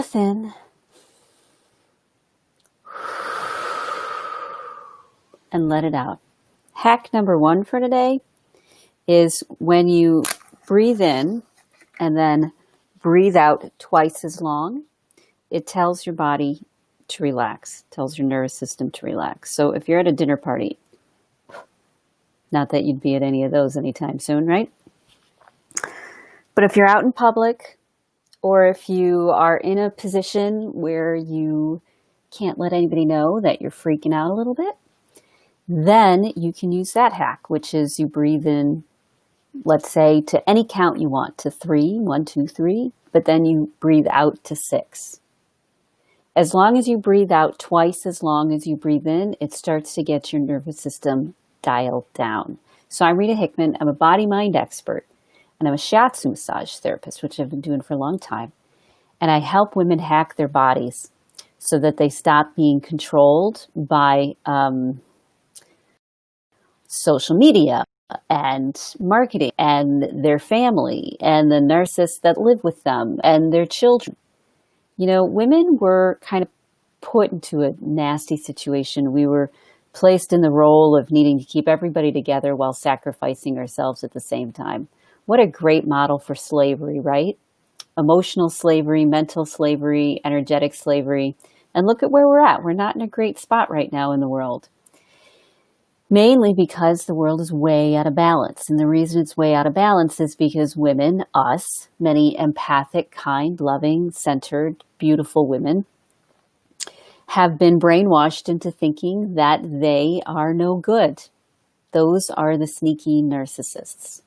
breath in and let it out. Hack number 1 for today is when you breathe in and then breathe out twice as long, it tells your body to relax, tells your nervous system to relax. So if you're at a dinner party, not that you'd be at any of those anytime soon, right? But if you're out in public, or if you are in a position where you can't let anybody know that you're freaking out a little bit, then you can use that hack, which is you breathe in, let's say, to any count you want, to 3, 1, 2, 3, but then you breathe out to 6. As long as you breathe out twice as long as you breathe in, it starts to get your nervous system dialed down. So I'm Rita Hickman. I'm a body-mind expert, and I'm a shiatsu massage therapist, which I've been doing for a long time. And I help women hack their bodies so that they stop being controlled by social media and marketing and their family and the narcissists that live with them and their children. You know, women were kind of put into a nasty situation. We were placed in the role of needing to keep everybody together while sacrificing ourselves at the same time. What a great model for slavery, right? Emotional slavery, mental slavery, energetic slavery. And look at where we're at. We're not in a great spot right now in the world. Mainly because the world is way out of balance. And the reason it's way out of balance is because women, us, many empathic, kind, loving, centered, beautiful women, have been brainwashed into thinking that they are no good. Those are the sneaky narcissists.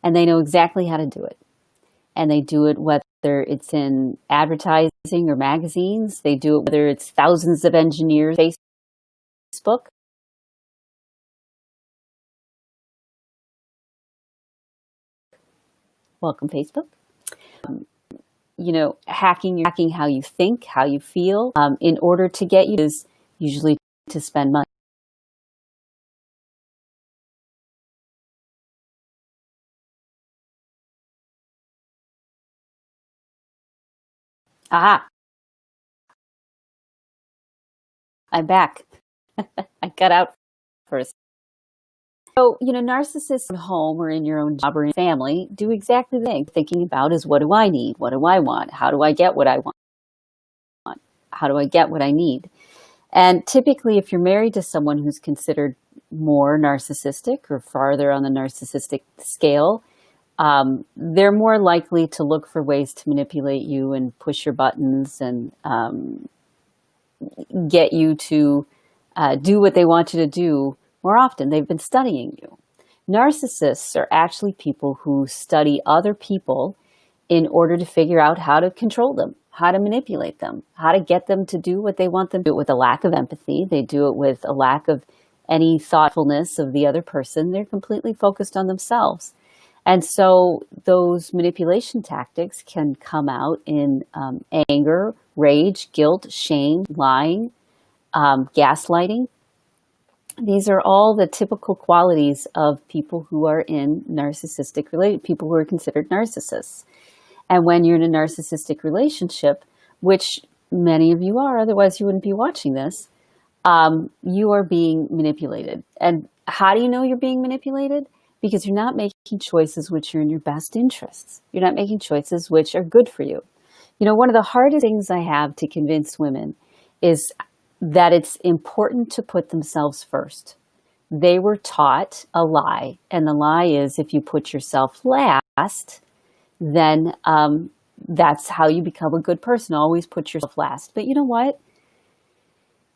And they know exactly how to do it. And they do it whether it's in advertising or magazines. They do it whether it's thousands of engineers, Facebook. Welcome, Facebook. You know, hacking how you think, how you feel, in order to get you is usually to spend money. Aha, I'm back. I got out first. So, you know, narcissists at home or in your own job or in family do exactly the thing. Thinking about is, what do I need? What do I want? How do I get what I want? How do I get what I need? And typically, if you're married to someone who's considered more narcissistic or farther on the narcissistic scale, they're more likely to look for ways to manipulate you and push your buttons and get you to do what they want you to do more often. They've been studying you. Narcissists are actually people who study other people in order to figure out how to control them, how to manipulate them, how to get them to do what they want them to do. With a lack of empathy, they do it with a lack of any thoughtfulness of the other person. They're completely focused on themselves. And so those manipulation tactics can come out in anger, rage, guilt, shame, lying, gaslighting. These are all the typical qualities of people who are in narcissistic related, people who are considered narcissists. And when you're in a narcissistic relationship, which many of you are, otherwise you wouldn't be watching this, you are being manipulated. And how do you know you're being manipulated? Because you're not making choices which are in your best interests. You're not making choices which are good for you. You know, one of the hardest things I have to convince women is that it's important to put themselves first. They were taught a lie, and the lie is if you put yourself last, then that's how you become a good person. Always put yourself last. But you know what?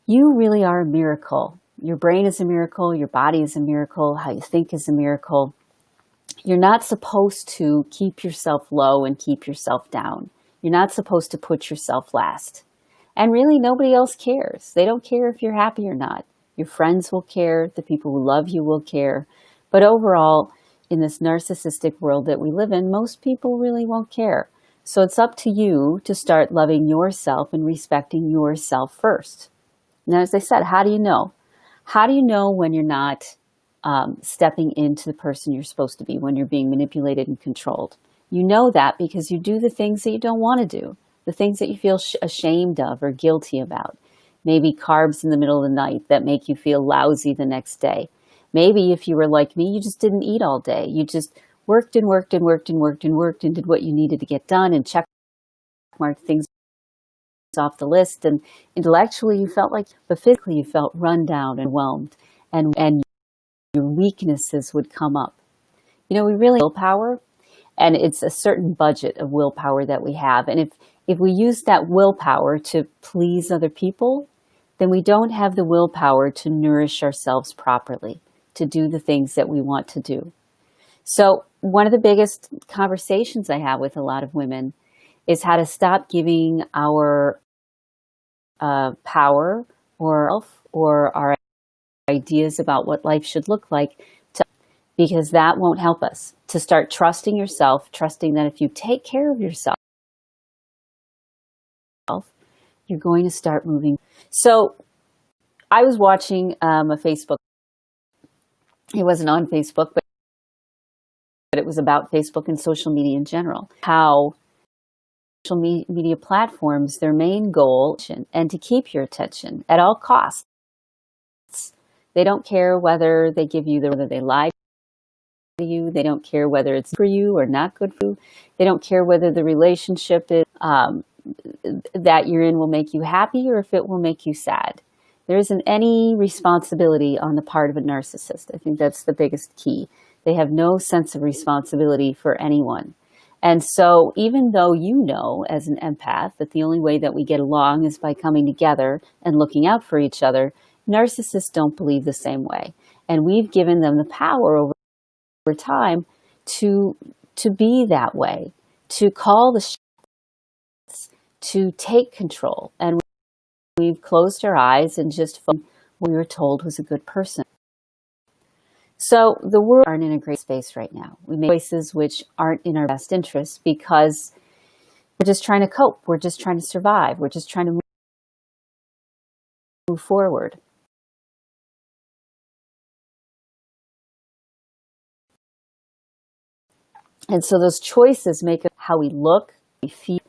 You really are a miracle. Your brain is a miracle. Your body is a miracle. How you think is a miracle. You're not supposed to keep yourself low and keep yourself down. You're not supposed to put yourself last. And really, nobody else cares. They don't care if you're happy or not. Your friends will care. The people who love you will care. But overall, in this narcissistic world that we live in, most people really won't care. So it's up to you to start loving yourself and respecting yourself first. Now, as I said, how do you know? How do you know when you're not stepping into the person you're supposed to be, when you're being manipulated and controlled? You know that because you do the things that you don't want to do. the things that you feel ashamed of or guilty about. Maybe carbs in the middle of the night that make you feel lousy the next day. Maybe if you were like me, you just didn't eat all day. You just worked and worked and worked and worked and worked and did what you needed to get done and check mark things off the list. And intellectually you felt like, but physically you felt run down and overwhelmed, and your weaknesses would come up. We really willpower, and it's a certain budget of willpower that we have. And if we use that willpower to please other people, then we don't have the willpower to nourish ourselves properly, to do the things that we want to do. So one of the biggest conversations I have with a lot of women is how to stop giving our power or our ideas about what life should look like, because that won't help us. To start trusting yourself, trusting that if you take care of yourself, you're going to start moving. So I was watching a Facebook. It wasn't on Facebook, but it was about Facebook and social media in general. How social media platforms, their main goal, and to keep your attention at all costs. They don't care whether they give you whether they lie to you. They don't care whether it's for you or not good for you. They don't care whether the relationship is, that you're in will make you happy or if it will make you sad. There isn't any responsibility on the part of a narcissist. I think that's the biggest key. They have no sense of responsibility for anyone. And so even though you know as an empath that the only way that we get along is by coming together and looking out for each other, narcissists don't believe the same way. And we've given them the power over time to be that way, to call the shots, to take control. And we've closed our eyes and just focused on what we were told was a good person. So the world aren't in a great space right now. We make choices which aren't in our best interest because we're just trying to cope. We're just trying to survive. We're just trying to move forward. And so those choices make how we look, we feel,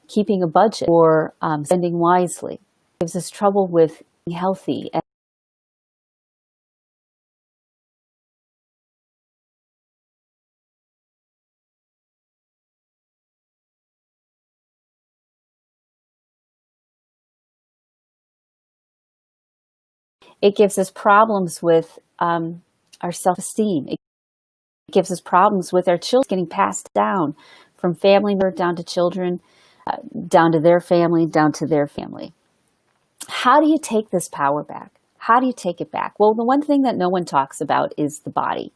keeping a budget, or spending wisely. It gives us trouble with being healthy. It gives us problems with our self-esteem. It gives us problems with our children getting passed down from family member down to children, down to their family, down to their family. How do you take this power back? How do you take it back? Well, the one thing that no one talks about is the body.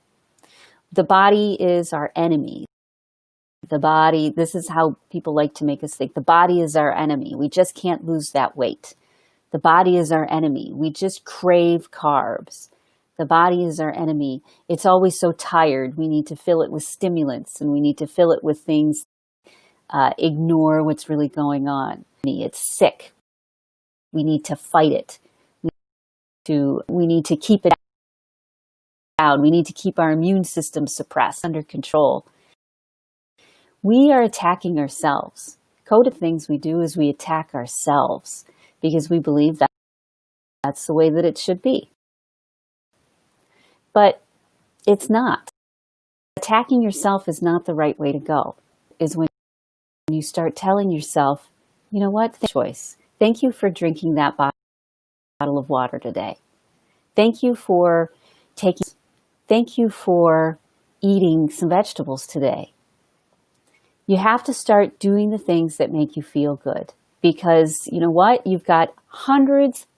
The body is our enemy. The body, this is how people like to make us think. The body is our enemy. We just can't lose that weight. The body is our enemy. We just crave carbs. The body is our enemy. It's always so tired. We need to fill it with stimulants, and we need to fill it with things, ignore what's really going on. It's sick. We need to fight it. We need to keep it down. We need to keep our immune system suppressed, under control. We are attacking ourselves. Code of things we do is we attack ourselves because we believe that that's the way that it should be. But it's not. Attacking yourself is not the right way to go. Is when you start telling yourself, you know what, choice. Thank you for drinking that bottle of water today. Thank you for thank you for eating some vegetables today. You have to start doing the things that make you feel good, because you know what? You've got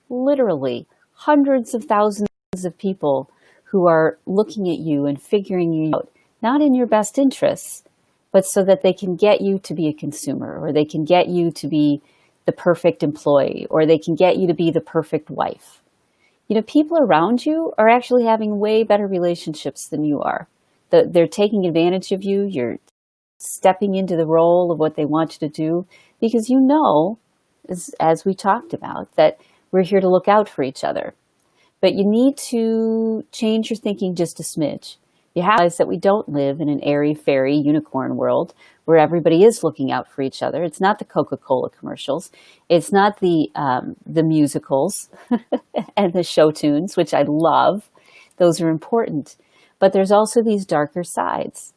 literally hundreds of thousands of people who are looking at you and figuring you out, not in your best interests, but so that they can get you to be a consumer, or they can get you to be the perfect employee, or they can get you to be the perfect wife. You know, people around you are actually having way better relationships than you are. They're taking advantage of you. You're stepping into the role of what they want you to do, because you know, as we talked about, that we're here to look out for each other. But you need to change your thinking just a smidge. You have to realize that we don't live in an airy-fairy unicorn world where everybody is looking out for each other. It's not the Coca-Cola commercials. It's not the musicals and the show tunes, which I love. Those are important. But there's also these darker sides.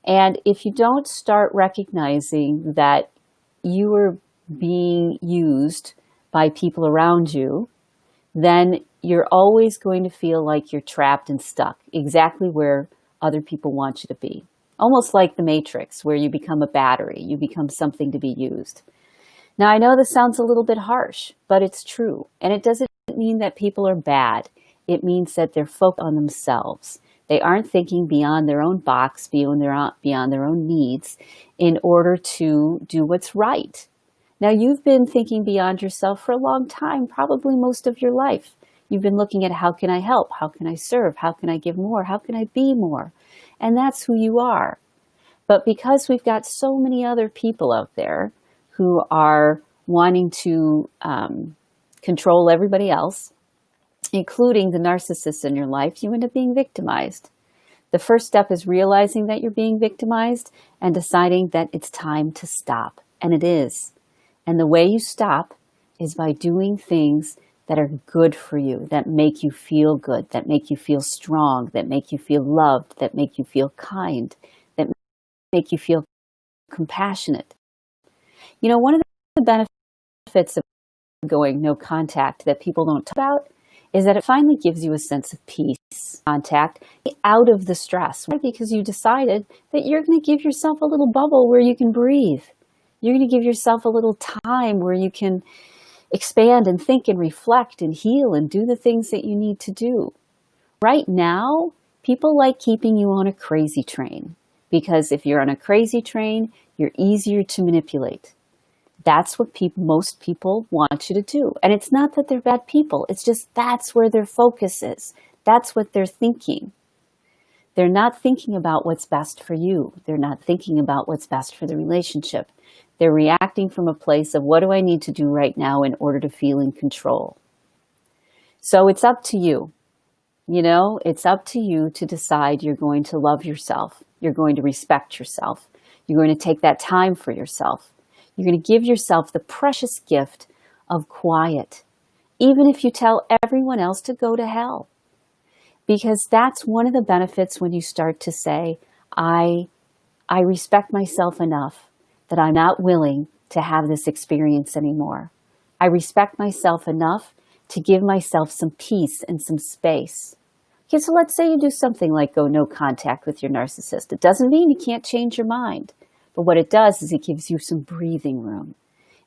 And if you don't start recognizing that you are being used by people around you, then you're always going to feel like you're trapped and stuck exactly where other people want you to be. Almost like the Matrix, where you become a battery, you become something to be used. Now, I know this sounds a little bit harsh, but it's true. And it doesn't mean that people are bad. It means that they're focused on themselves. They aren't thinking beyond their own box, beyond their own needs, in order to do what's right. Now, you've been thinking beyond yourself for a long time, probably most of your life. You've been looking at how can I help? How can I serve? How can I give more? How can I be more? And that's who you are. But because we've got so many other people out there who are wanting to control everybody else, including the narcissists in your life, you end up being victimized. The first step is realizing that you're being victimized and deciding that it's time to stop. And it is. And the way you stop is by doing things that are good for you, that make you feel good, that make you feel strong, that make you feel loved, that make you feel kind, that make you feel compassionate. You know, one of the benefits of going no contact that people don't talk about is that it finally gives you a sense of peace, contact, out of the stress, right? Because you decided that you're going to give yourself a little bubble where you can breathe. You're going to give yourself a little time where you can expand and think and reflect and heal and do the things that you need to do. Right now, people like keeping you on a crazy train because if you're on a crazy train, you're easier to manipulate. That's what most people want you to do. And it's not that they're bad people. It's just that's where their focus is. That's what they're thinking. They're not thinking about what's best for you. They're not thinking about what's best for the relationship. They're reacting from a place of what do I need to do right now in order to feel in control. So it's up to you. You know, it's up to you to decide you're going to love yourself. You're going to respect yourself. You're going to take that time for yourself. You're going to give yourself the precious gift of quiet, even if you tell everyone else to go to hell. Because that's one of the benefits when you start to say, I respect myself enough that I'm not willing to have this experience anymore. I respect myself enough to give myself some peace and some space. Okay, so let's say you do something like go no contact with your narcissist. It doesn't mean you can't change your mind. But what it does is it gives you some breathing room.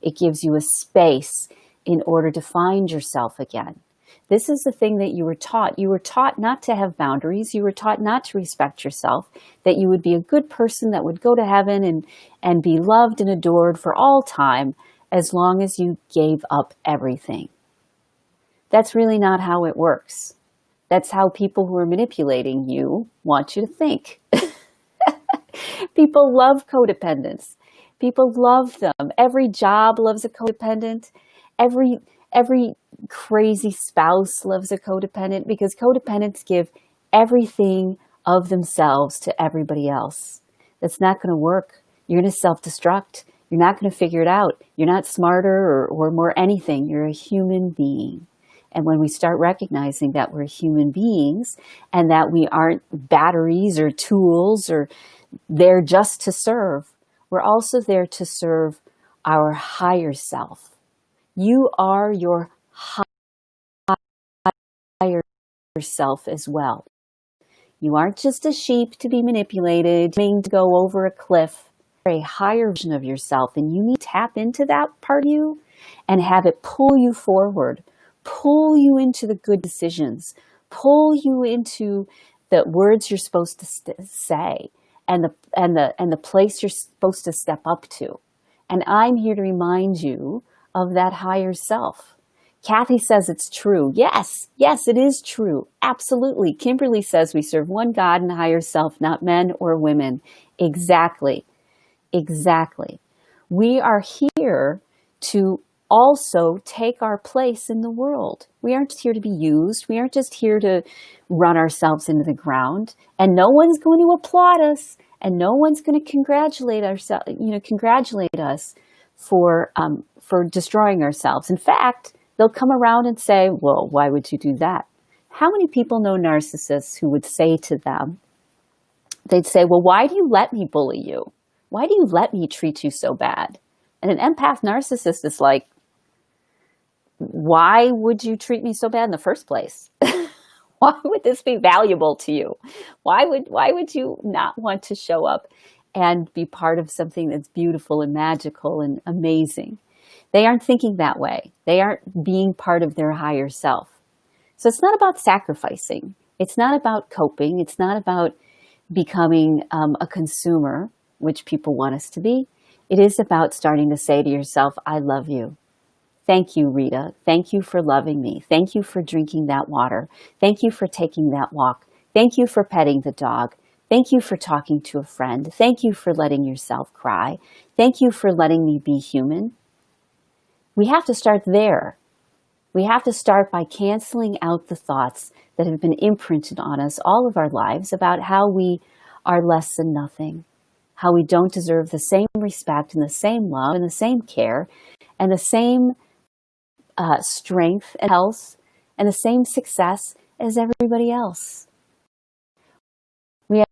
It gives you a space in order to find yourself again. This is the thing that you were taught. You were taught not to have boundaries. You were taught not to respect yourself, that you would be a good person that would go to heaven and be loved and adored for all time as long as you gave up everything. That's really not how it works. That's how people who are manipulating you want you to think. People love codependents. People love them. Every job loves a codependent. Every crazy spouse loves a codependent because codependents give everything of themselves to everybody else. That's not going to work. You're going to self-destruct. You're not going to figure it out. You're not smarter or more anything. You're a human being. And when we start recognizing that we're human beings and that we aren't batteries or tools or there just to serve, we're also there to serve our higher self. You are your higher self as well. You aren't just a sheep to be manipulated, to go over a cliff. You're a higher version of yourself, and you need to tap into that part of you and have it pull you forward, pull you into the good decisions, pull you into the words you're supposed to say. And the place you're supposed to step up to. And I'm here to remind you of that higher self. Kathy says it's true. Yes, it is true. Absolutely. Kimberly says we serve one God and higher self, not men or women. Exactly. We are here to also take our place in the world. We aren't just here to be used. We aren't just here to run ourselves into the ground. And no one's going to applaud us, and no one's going to congratulate us for destroying ourselves. In fact, they'll come around and say, "Well, why would you do that?" How many people know narcissists who would say to them, they'd say, "Well, why do you let me bully you? Why do you let me treat you so bad?" And an empath narcissist is like, "Why would you treat me so bad in the first place? Why would this be valuable to you? Why would you not want to show up and be part of something that's beautiful and magical and amazing?" They aren't thinking that way. They aren't being part of their higher self. So it's not about sacrificing. It's not about coping. It's not about becoming a consumer, which people want us to be. It is about starting to say to yourself, "I love you. Thank you, Rita. Thank you for loving me. Thank you for drinking that water. Thank you for taking that walk. Thank you for petting the dog. Thank you for talking to a friend. Thank you for letting yourself cry. Thank you for letting me be human." We have to start there. We have to start by canceling out the thoughts that have been imprinted on us all of our lives about how we are less than nothing, how we don't deserve the same respect and the same love and the same care and the same strength and health and the same success as everybody else. We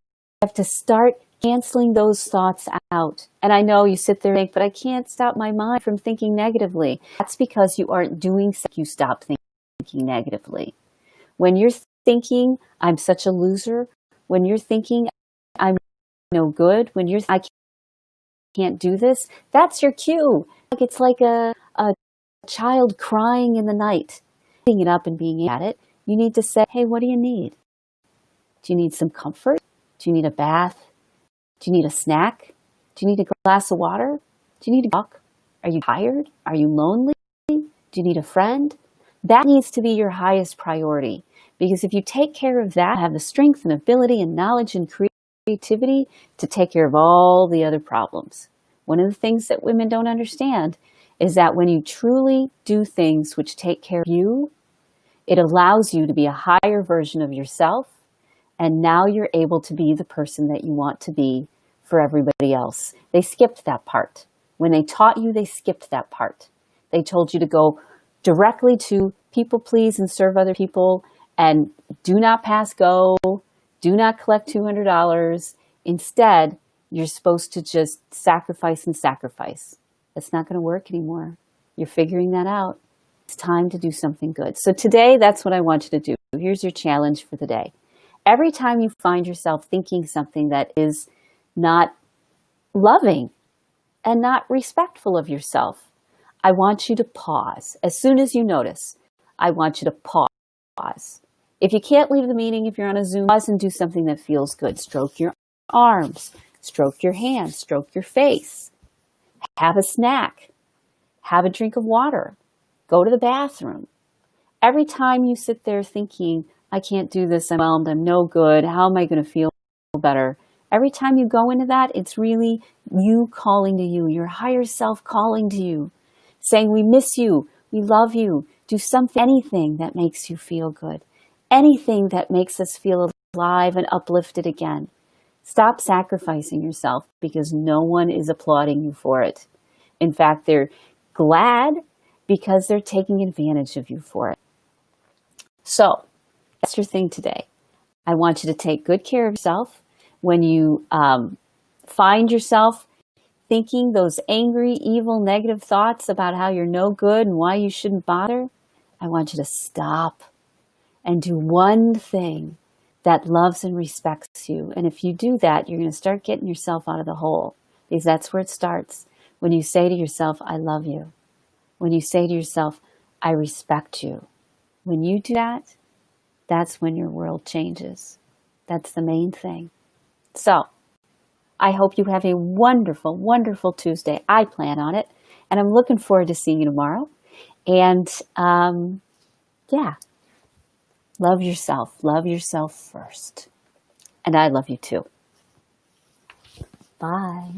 have to start canceling those thoughts out. And I know you sit there and think, "But I can't stop my mind from thinking negatively." That's because you aren't doing something. You stop thinking negatively. When you're thinking, "I'm such a loser," when you're thinking, "I'm no good," when you're "I can't do this," that's your cue. It's like a child crying in the night. Picking it up and being at it, you need to say, "Hey, what do you need? Do you need some comfort? Do you need a bath? Do you need a snack? Do you need a glass of water? Do you need a walk? Are you tired? Are you lonely? Do you need a friend?" That needs to be your highest priority, because if you take care of that, have the strength and ability and knowledge and creativity to take care of all the other problems. One of the things that women don't understand is that when you truly do things which take care of you, it allows you to be a higher version of yourself. And now you're able to be the person that you want to be for everybody else. They skipped that part. When they taught you, they skipped that part. They told you to go directly to people please and serve other people and do not pass go, do not collect $200. Instead, you're supposed to just sacrifice and sacrifice. That's not going to work anymore. You're figuring that out. It's time to do something good. So today, that's what I want you to do. Here's your challenge for the day. Every time you find yourself thinking something that is not loving and not respectful of yourself, I want you to pause. As soon as you notice, I want you to pause. If you can't leave the meeting, if you're on a Zoom, pause and do something that feels good. Stroke your arms, stroke your hands, stroke your face, have a snack, have a drink of water, go to the bathroom. Every time you sit there thinking, "I can't do this, I'm overwhelmed, I'm no good, how am I going to feel better?" Every time you go into that, it's really you calling to you, your higher self calling to you, saying, "We miss you, we love you." Do something, anything that makes you feel good, anything that makes us feel alive and uplifted again. Stop sacrificing yourself because no one is applauding you for it. In fact, they're glad because they're taking advantage of you for it. So, that's your thing today. I want you to take good care of yourself. When you find yourself thinking those angry, evil, negative thoughts about how you're no good and why you shouldn't bother, I want you to stop and do one thing that loves and respects you. And if you do that, you're going to start getting yourself out of the hole, because that's where it starts. When you say to yourself, "I love you." When you say to yourself, "I respect you." When you do that, that's when your world changes. That's the main thing. So, I hope you have a wonderful, wonderful Tuesday. I plan on it. And I'm looking forward to seeing you tomorrow. And, yeah, love yourself. Love yourself first. And I love you too. Bye.